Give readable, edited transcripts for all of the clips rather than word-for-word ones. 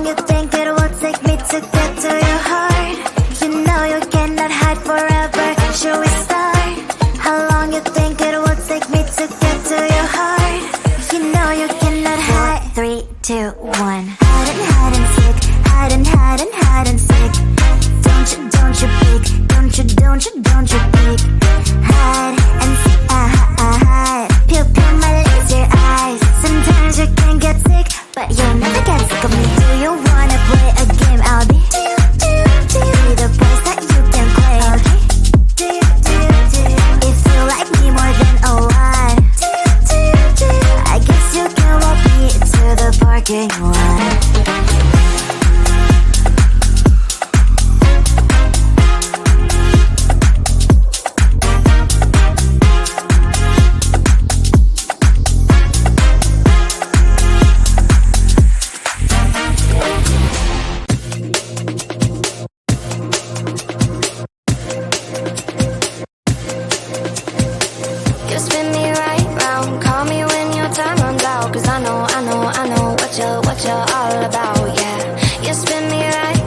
long you think it will take me to get to your heart? You know you cannot hide forever. Should we start? How long you think it will take me to get to your heart? You know you cannot hide. 3, 2, 1. Hide and seek. Hide and seek. Don't you peek. Don't you peek. Hide and seek. Hide. Pew my laser eyes. Sometimes you can get sick, but you'll never get sick of me. Do you wanna play a game? I'll be the place that you can claim. If you like me more than a lot, I guess you can walk me to the parking lot. You spin me right round, call me when your time runs out. Cause I know what you're all about, yeah. You spin me right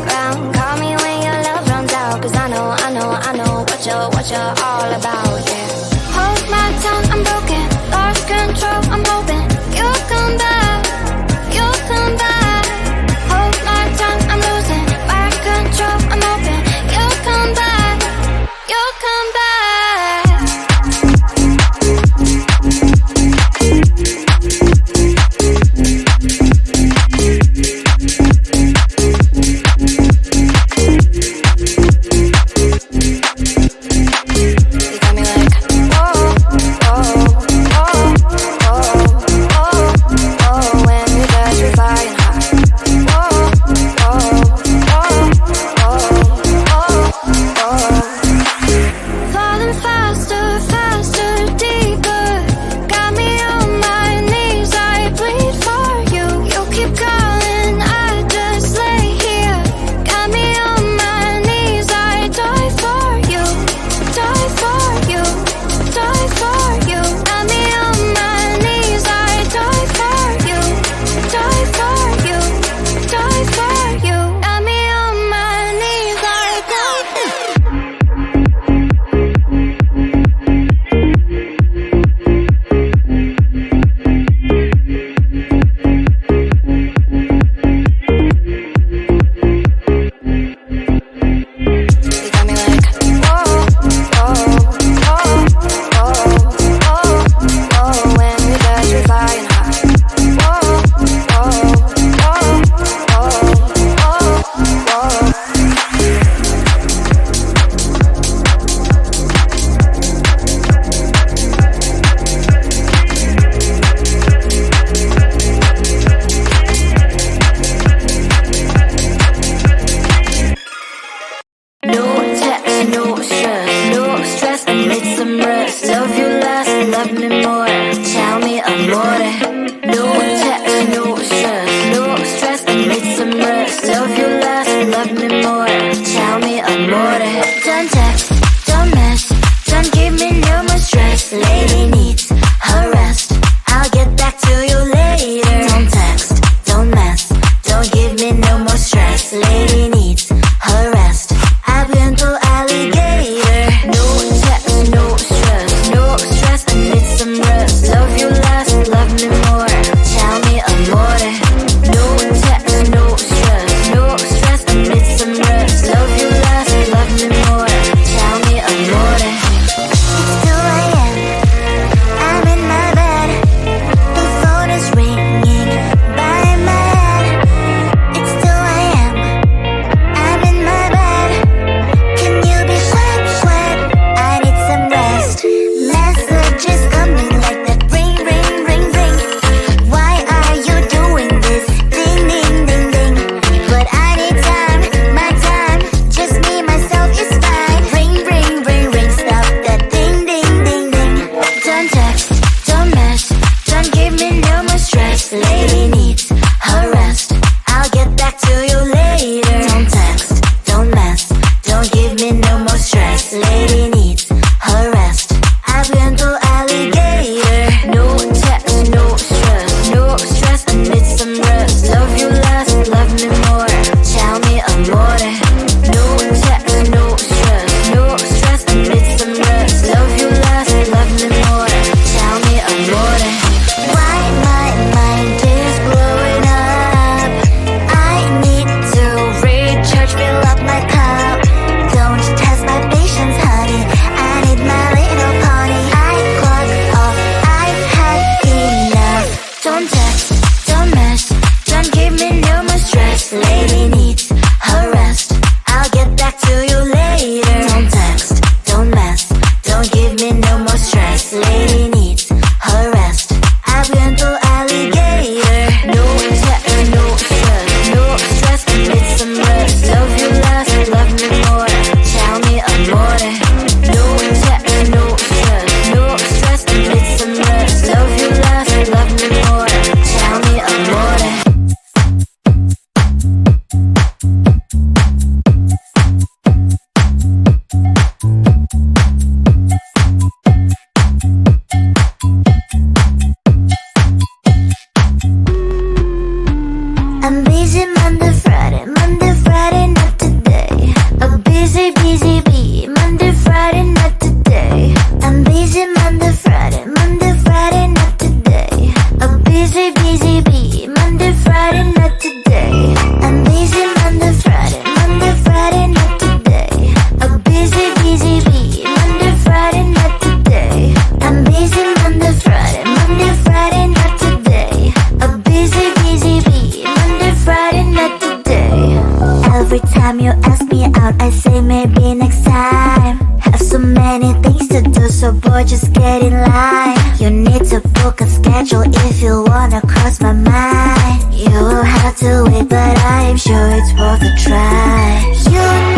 I'm busy Monday, Friday, not today. A busy, busy bee, Monday, Friday, not today. I'm busy Monday, Friday, not today. A busy, busy bee, Monday, Friday, not today. I'm busy Monday, Friday, not today. A busy, busy bee, Monday, Friday, not today. I'm busy Monday, Friday, not today. A busy, busy bee, Monday, Friday, not today. Every time you ask me out, I say maybe next time. Have so many things to do, so boy, just get in line. You need to book a schedule if you wanna cross my mind. You will have to wait, but I am sure it's worth a try. You